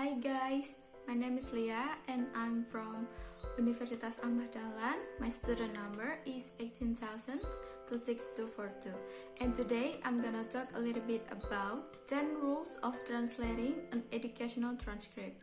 Hi guys, my name is Lia and I'm from Universitas Ahmad Dahlan. My student number is 18,000-6242. And today I'm gonna talk a little bit about 10 rules of translating an educational transcript.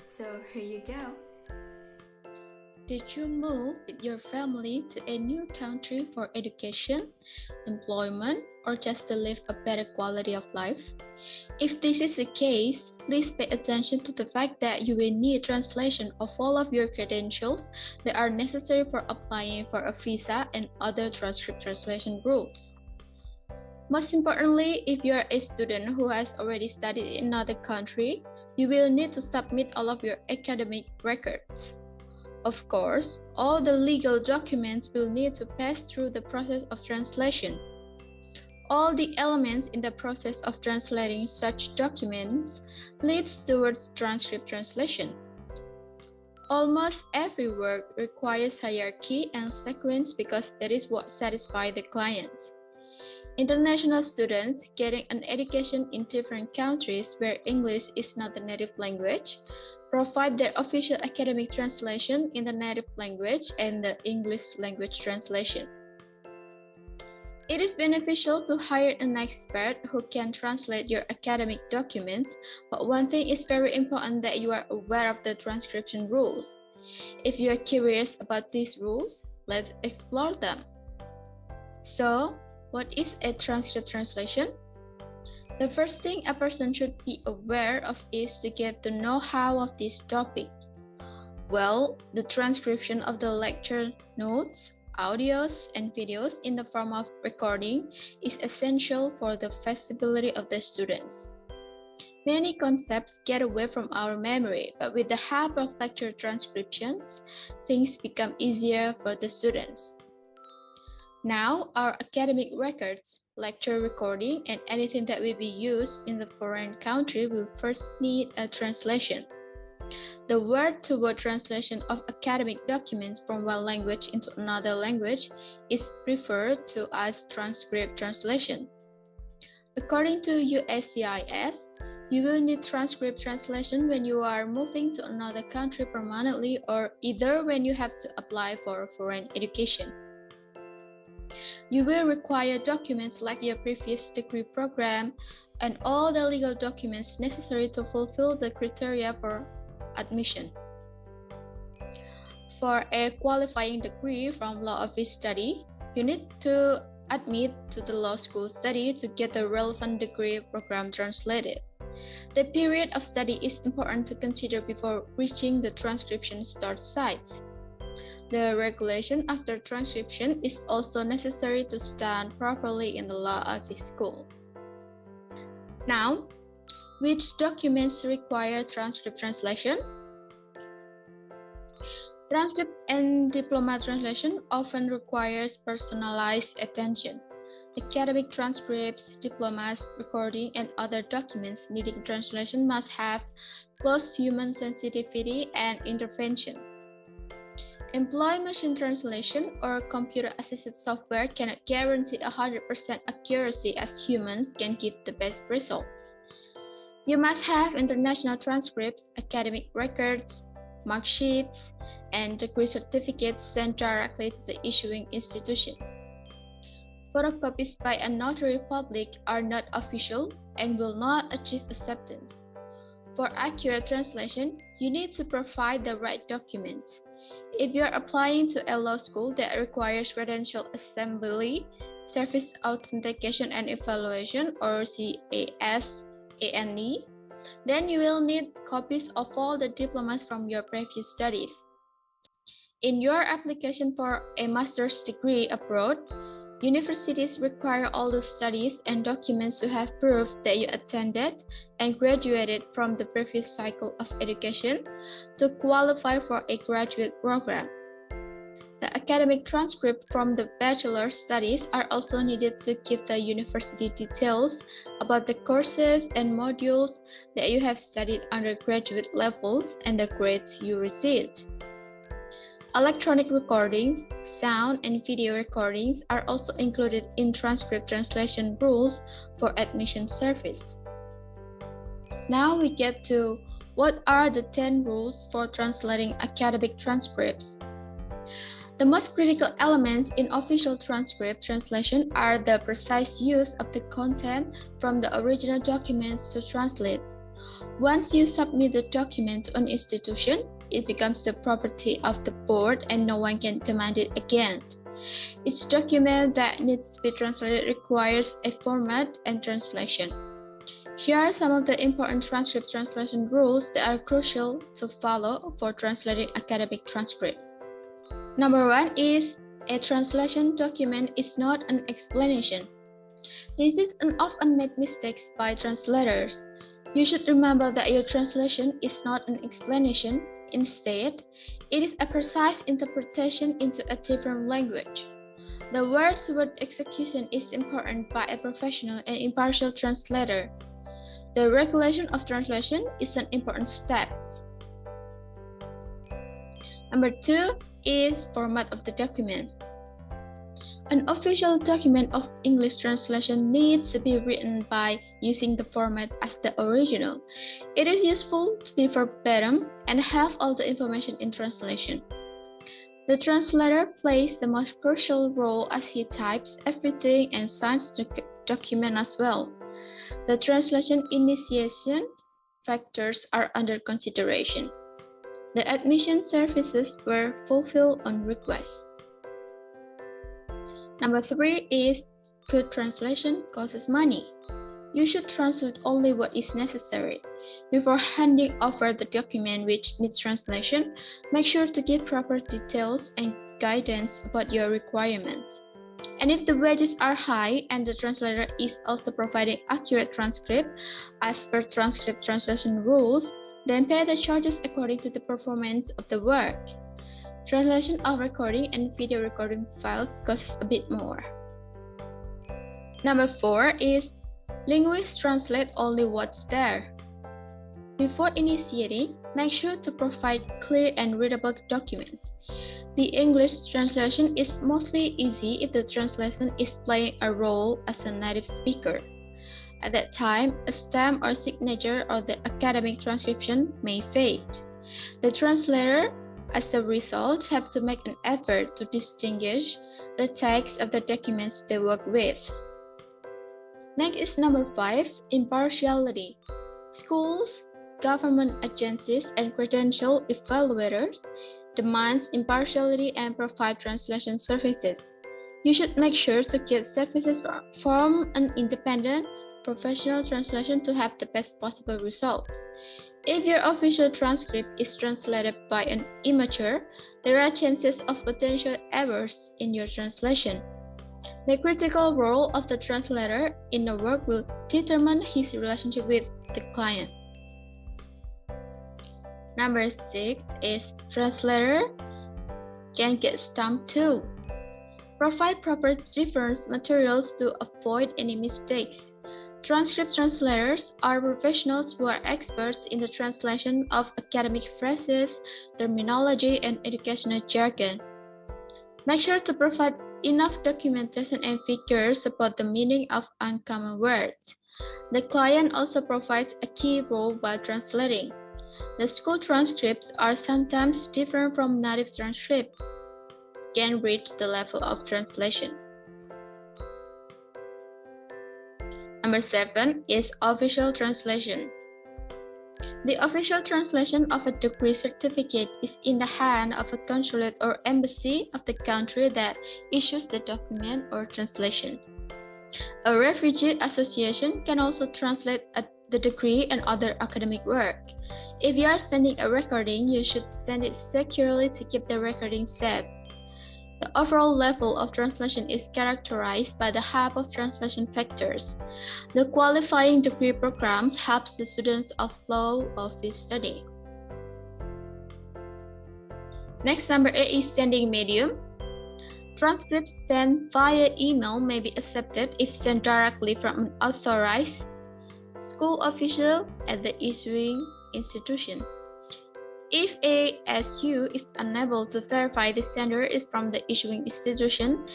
So here you go. Did you move with your family to a new country for education, employment, or just to live a better quality of life? If this is the case, please pay attention to the fact that you will need translation of all of your credentials that are necessary for applying for a visa and other transcript translation rules. Most importantly, if you are a student who has already studied in another country, you will need to submit all of your academic records. Of course, all the legal documents will need to pass through the process of translation. All the elements in the process of translating such documents leads towards transcript translation. Almost every work requires hierarchy and sequence because that is what satisfies the clients. International students getting an education in different countries where English is not the native language provide their official academic translation in the native language and the English language translation. It is beneficial to hire an expert who can translate your academic documents, but one thing is very important that you are aware of the transcription rules. If you are curious about these rules, let's explore them. So, what is a transcript translation? The first thing a person should be aware of is to get the know-how of this topic. Well, the transcription of the lecture notes, audios, and videos in the form of recording is essential for the feasibility of the students. Many concepts get away from our memory, but with the help of lecture transcriptions, things become easier for the students. Now, our academic records, lecture recording, and anything that will be used in the foreign country will first need a translation. The word-to-word translation of academic documents from one language into another language is referred to as transcript translation. According to USCIS, you will need transcript translation when you are moving to another country permanently or either when you have to apply for a foreign education. You will require documents like your previous degree program and all the legal documents necessary to fulfill the criteria for admission. For a qualifying degree from law office study, you need to admit to the law school study to get the relevant degree program translated. The period of study is important to consider before reaching the transcription start sites. The regulation after transcription is also necessary to stand properly in the law office school. Now, which documents require transcript translation? Transcript and diploma translation often requires personalized attention. Academic transcripts, diplomas, recording, and other documents needing translation must have close human sensitivity and intervention. Employee machine translation or computer-assisted software cannot guarantee 100% accuracy as humans can give the best results. You must have international transcripts, academic records, mark sheets, and degree certificates sent directly to the issuing institutions. Photocopies by a notary public are not official and will not achieve acceptance. For accurate translation, you need to provide the right documents. If you are applying to a law school that requires credential assembly, service authentication and evaluation or CAS-ANE, then you will need copies of all the diplomas from your previous studies. In your application for a master's degree abroad, universities require all the studies and documents to have proof that you attended and graduated from the previous cycle of education to qualify for a graduate program. The academic transcript from the bachelor's studies are also needed to give the university details about the courses and modules that you have studied undergraduate levels and the grades you received. Electronic recordings, sound and video recordings are also included in transcript translation rules for admission service. Now we get to What are the 10 rules for translating academic transcripts? The most critical elements in official transcript translation are the precise use of the content from the original documents to translate. Once you submit the document to an institution, it becomes the property of the board and no one can demand it again. Each document that needs to be translated requires a format and translation. Here are some of the important transcript translation rules that are crucial to follow for translating academic transcripts. Number 1 is a translation document is not an explanation. This is an often made mistake by translators. You should remember that your translation is not an explanation. Instead, it is a precise interpretation into a different language. The word-to-word execution is important by a professional and impartial translator. The regulation of translation is an important step. Number 2 is format of the document. An official document of English translation needs to be written by using the format as the original. It is useful to be verbatim and have all the information in translation. The translator plays the most crucial role as he types everything and signs the document as well. The translation initiation factors are under consideration. The admission services were fulfilled on request. Number 3 is good translation costs money. You should translate only what is necessary. Before handing over the document which needs translation, make sure to give proper details and guidance about your requirements. And if the wages are high and the translator is also providing accurate transcript as per transcript translation rules, then pay the charges according to the performance of the work. Translation of recording and video recording files costs a bit more. Number 4 is linguists translate only what's there. Before initiating, make sure to provide clear and readable documents. The English translation is mostly easy if the translation is playing a role as a native speaker. At that time, a stamp or signature or the academic transcription may fade. The translator, as a result, have to make an effort to distinguish the text of the documents they work with. Next is number 5, impartiality. Schools, government agencies, and credential evaluators demand impartiality and provide translation services. You should make sure to get services from an independent, professional translation to have the best possible results. If your official transcript is translated by an amateur, there are chances of potential errors in your translation. The critical role of the translator in the work will determine his relationship with the client. Number 6 is translators can get stumped too. Provide proper reference materials to avoid any mistakes. Transcript translators are professionals who are experts in the translation of academic phrases, terminology, and educational jargon. Make sure to provide enough documentation and figures about the meaning of uncommon words. The client also provides a key role while translating. The school transcripts are sometimes different from native transcripts. Can reach the level of translation. Number 7 is official translation. The official translation of a degree certificate is in the hand of a consulate or embassy of the country that issues the document or translations. A refugee association can also translate the degree and other academic work. If you are sending a recording, you should send it securely to keep the recording safe. The overall level of translation is characterized by the help of translation factors. The qualifying degree programs helps the students of flow of this study. Next, number 8 is sending medium. Transcripts sent via email may be accepted if sent directly from an authorized school official at the issuing institution. If ASU is unable to verify the sender is from the issuing institution,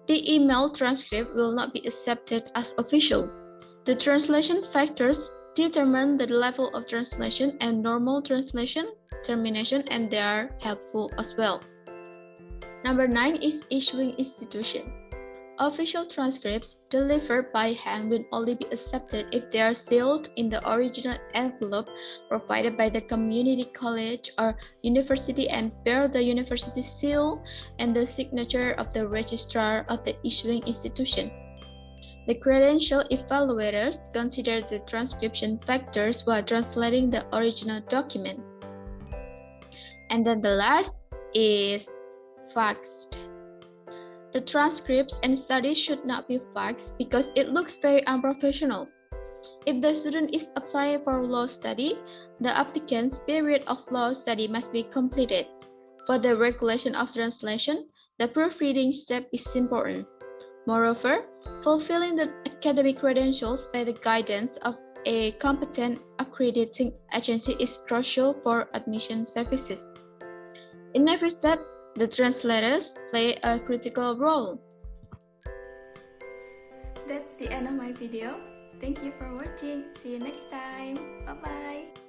the email transcript will not be accepted as official. The translation factors determine the level of translation and normal translation, termination, and they are helpful as well. Number 9 is issuing institution. Official transcripts delivered by hand will only be accepted if they are sealed in the original envelope provided by the community college or university and bear the university seal and the signature of the registrar of the issuing institution. The credential evaluators consider the transcription factors while translating the original document. And then the last is faxed. The transcripts and studies should not be faxed because it looks very unprofessional. If the student is applying for law study, the applicant's period of law study must be completed. For the regulation of translation, the proofreading step is important. Moreover, fulfilling the academic credentials by the guidance of a competent accrediting agency is crucial for admission services. In every step, the translators play a critical role. That's the end of my video. Thank you for watching. See you next time. Bye-bye.